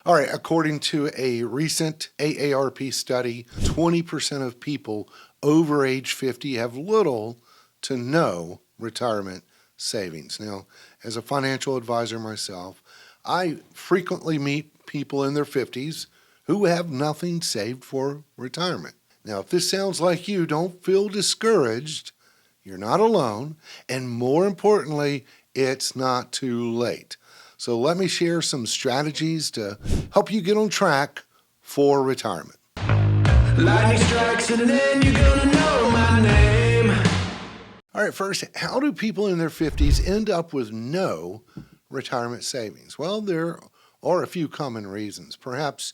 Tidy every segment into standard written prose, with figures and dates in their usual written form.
All right, according to a recent AARP study, 20% of people over age 50 have little to no retirement savings. Now, as a financial advisor myself, I frequently meet people in their 50s who have nothing saved for retirement. Now, if this sounds like you, don't feel discouraged. You're not alone, and more importantly, it's not too late. So let me share some strategies to help you get on track for retirement. Lightning strikes and then you're gonna know my name. All right, first, how do people in their 50s end up with no retirement savings? Well, there are a few common reasons. Perhaps,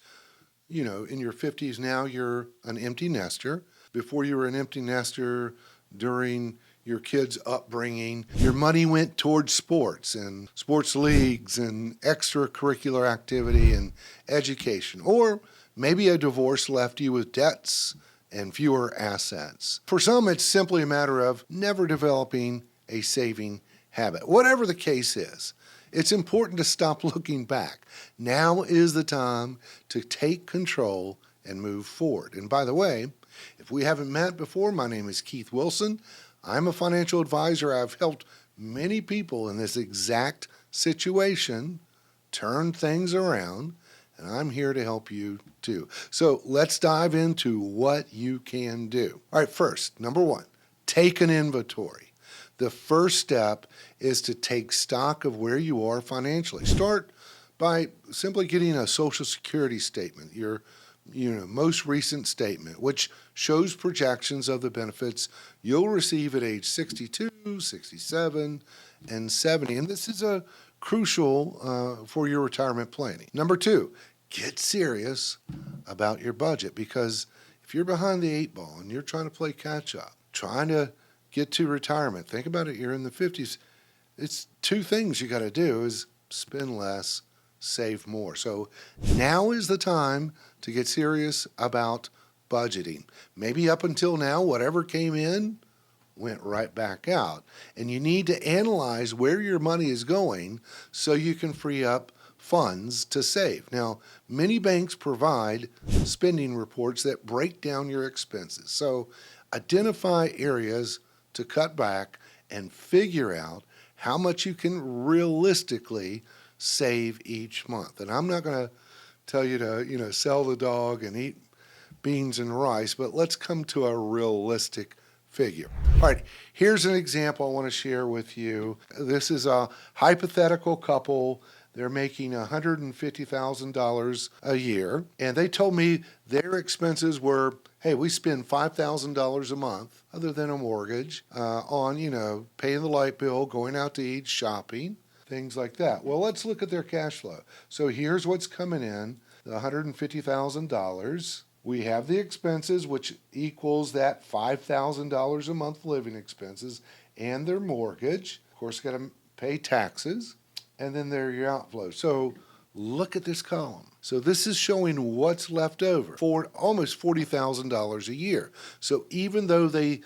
in your 50s now, you're an empty nester. Before you were an empty nester during your kids' upbringing, your money went towards sports and sports leagues and extracurricular activity and education. Or maybe a divorce left you with debts and fewer assets. For some, it's simply a matter of never developing a saving habit. Whatever the case is, it's important to stop looking back. Now is the time to take control and move forward. And by the way, if we haven't met before, my name is Keith Wilson. I'm a financial advisor. I've helped many people in this exact situation turn things around, and I'm here to help you too. So let's dive into what you can do. All right, first, number one, take an inventory. The first step is to take stock of where you are financially. Start by simply getting a Social Security statement, your most recent statement, which shows projections of the benefits you'll receive at age 62, 67, and 70. And this is crucial for your retirement planning. Number two, get serious about your budget, because if you're behind the eight ball and you're trying to play catch up, trying to get to retirement, think about it, you're in the 50s. It's two things you got to do is spend less, save more. So now is the time to get serious about budgeting. Maybe up until now, whatever came in went right back out. And you need to analyze where your money is going so you can free up funds to save. Now, many banks provide spending reports that break down your expenses. So identify areas to cut back and figure out how much you can realistically save each month. And I'm not going to tell you to, sell the dog and eat beans and rice, but let's come to a realistic figure. All right, here's an example I want to share with you. This is a hypothetical couple. They're making $150,000 a year, and they told me their expenses were, hey, we spend $5,000 a month, other than a mortgage, on, paying the light bill, going out to eat, shopping, things like that. Well, let's look at their cash flow. So here's what's coming in, the $150,000. We have the expenses, which equals that $5,000 a month living expenses, and their mortgage. Of course, got to pay taxes, and then there are your outflows. So look at this column. So this is showing what's left over for almost $40,000 a year. So even though they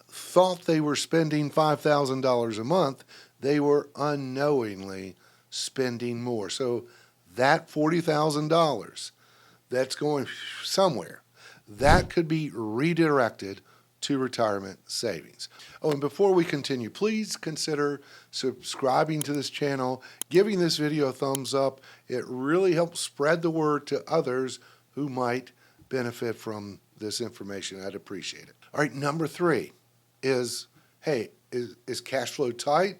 thought they were spending $5,000 a month, they were unknowingly spending more. So that $40,000 that's going somewhere, that could be redirected to retirement savings. Oh, and before we continue, please consider subscribing to this channel, giving this video a thumbs up. It really helps spread the word to others who might benefit from this information. I'd appreciate it. All right, number three is, hey, is cash flow tight?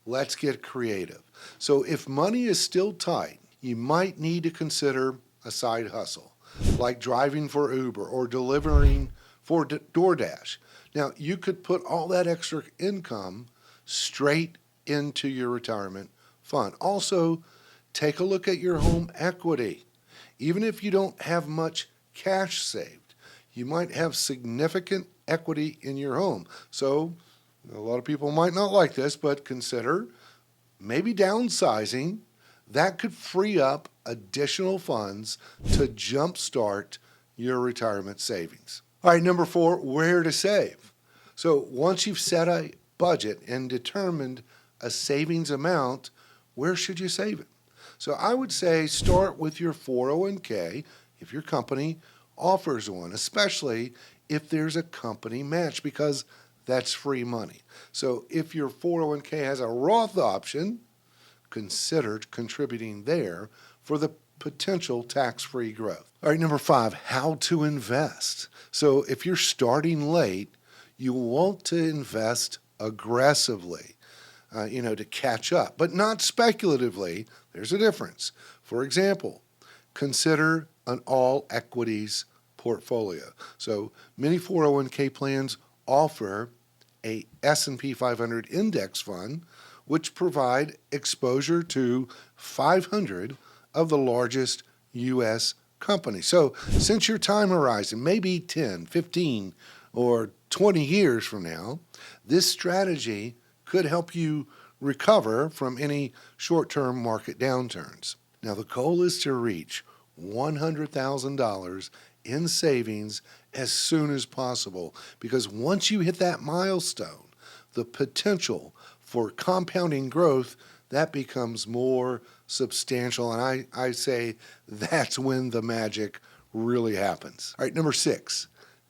Let's get creative. So if money is still tight, you might need to consider a side hustle, like driving for Uber or delivering for DoorDash. Now, you could put all that extra income straight into your retirement fund. Also, take a look at your home equity. Even if you don't have much cash saved, you might have significant equity in your home. So a lot of people might not like this, but consider maybe downsizing. That could free up additional funds to jumpstart your retirement savings. All right, number four, where to save. So once you've set a budget and determined a savings amount, where should you save it? So I would say start with your 401k if your company offers one, especially if there's a company match, because that's free money. So if your 401k has a Roth option, consider contributing there for the potential tax-free growth. All right, number 5, how to invest. So if you're starting late, you want to invest aggressively, to catch up, but not speculatively. There's a difference. For example, consider an all equities portfolio. So many 401k plans offer a S&P 500 index fund, which provide exposure to 500 of the largest U.S. companies. So since your time horizon may be 10, 15, or 20 years from now, this strategy could help you recover from any short-term market downturns. Now, the goal is to reach $100,000 in savings as soon as possible, because once you hit that milestone, the potential for compounding growth, that becomes more substantial, and I say that's when the magic really happens. All right, number 6,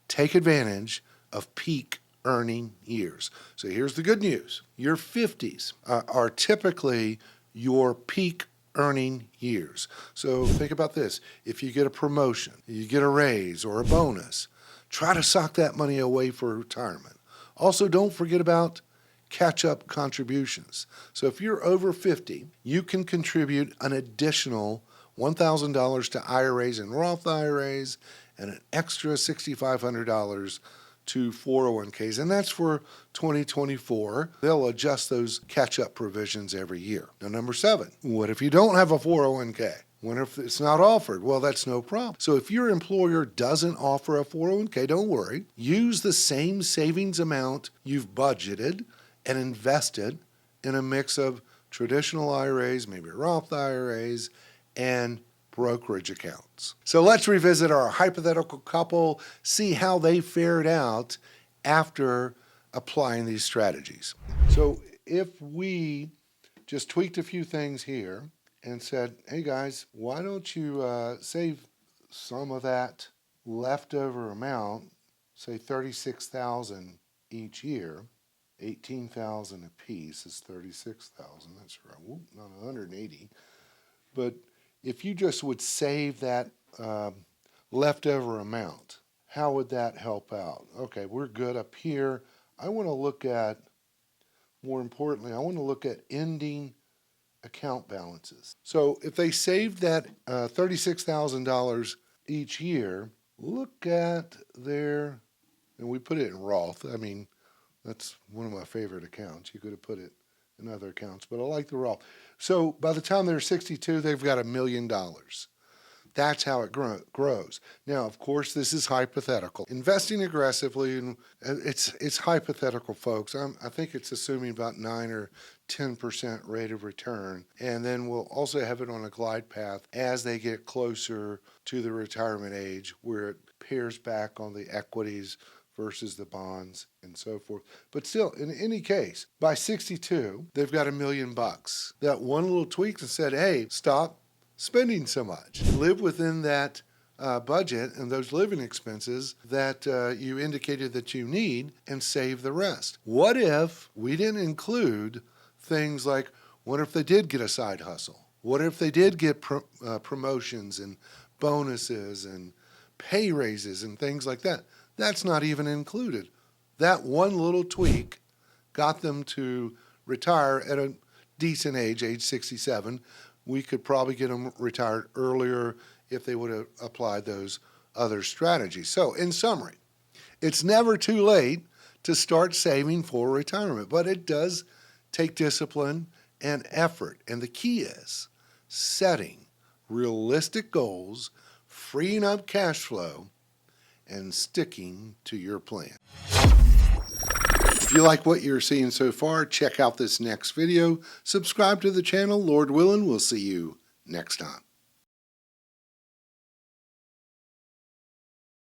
take advantage of peak earning years. So here's the good news. Your 50s are typically your peak earning years. So think about this. If you get a promotion, you get a raise or a bonus, try to sock that money away for retirement. Also, don't forget about catch-up contributions. So if you're over 50, you can contribute an additional $1,000 to IRAs and Roth IRAs and an extra $6,500 to 401ks, and that's for 2024. They'll adjust those catch-up provisions every year. Now, number 7, what if you don't have a 401k? What if it's not offered? Well, that's no problem. So if your employer doesn't offer a 401k, don't worry. Use the same savings amount you've budgeted and invested in a mix of traditional IRAs, maybe Roth IRAs, and brokerage accounts. So let's revisit our hypothetical couple, see how they fared out after applying these strategies. So if we just tweaked a few things here and said, hey guys, why don't you save some of that leftover amount, say $36,000 each year, $18,000 a piece is $36,000. That's right. Whoop, not 180. But if you just would save that leftover amount, how would that help out? Okay, we're good up here. I want to look at, more importantly, I want to look at ending account balances. So if they saved that $36,000 each year, look at their, and we put it in Roth. I mean, that's one of my favorite accounts. You could have put it in other accounts, but I like the Roth. So by the time they're 62, they've got $1 million. That's how it grows. Now, of course, this is hypothetical. Investing aggressively, and it's hypothetical, folks. I think it's assuming about 9 or 10% rate of return. And then we'll also have it on a glide path as they get closer to the retirement age, where it pairs back on the equities versus the bonds and so forth. But still, in any case, by 62, they've got $1 million. That one little tweak that said, hey, stop spending so much. Live within that budget and those living expenses that you indicated that you need, and save the rest. What if we didn't include things like, what if they did get a side hustle? What if they did get promotions and bonuses and pay raises and things like that? That's not even included. That one little tweak got them to retire at a decent age 67. We could probably get them retired earlier if they would have applied those other strategies. So in summary, it's never too late to start saving for retirement, but it does take discipline and effort. And the key is setting realistic goals, freeing up cash flow, and sticking to your plan. If you like what you're seeing so far, check out this next video. Subscribe to the channel. Lord willing, we'll see you next time.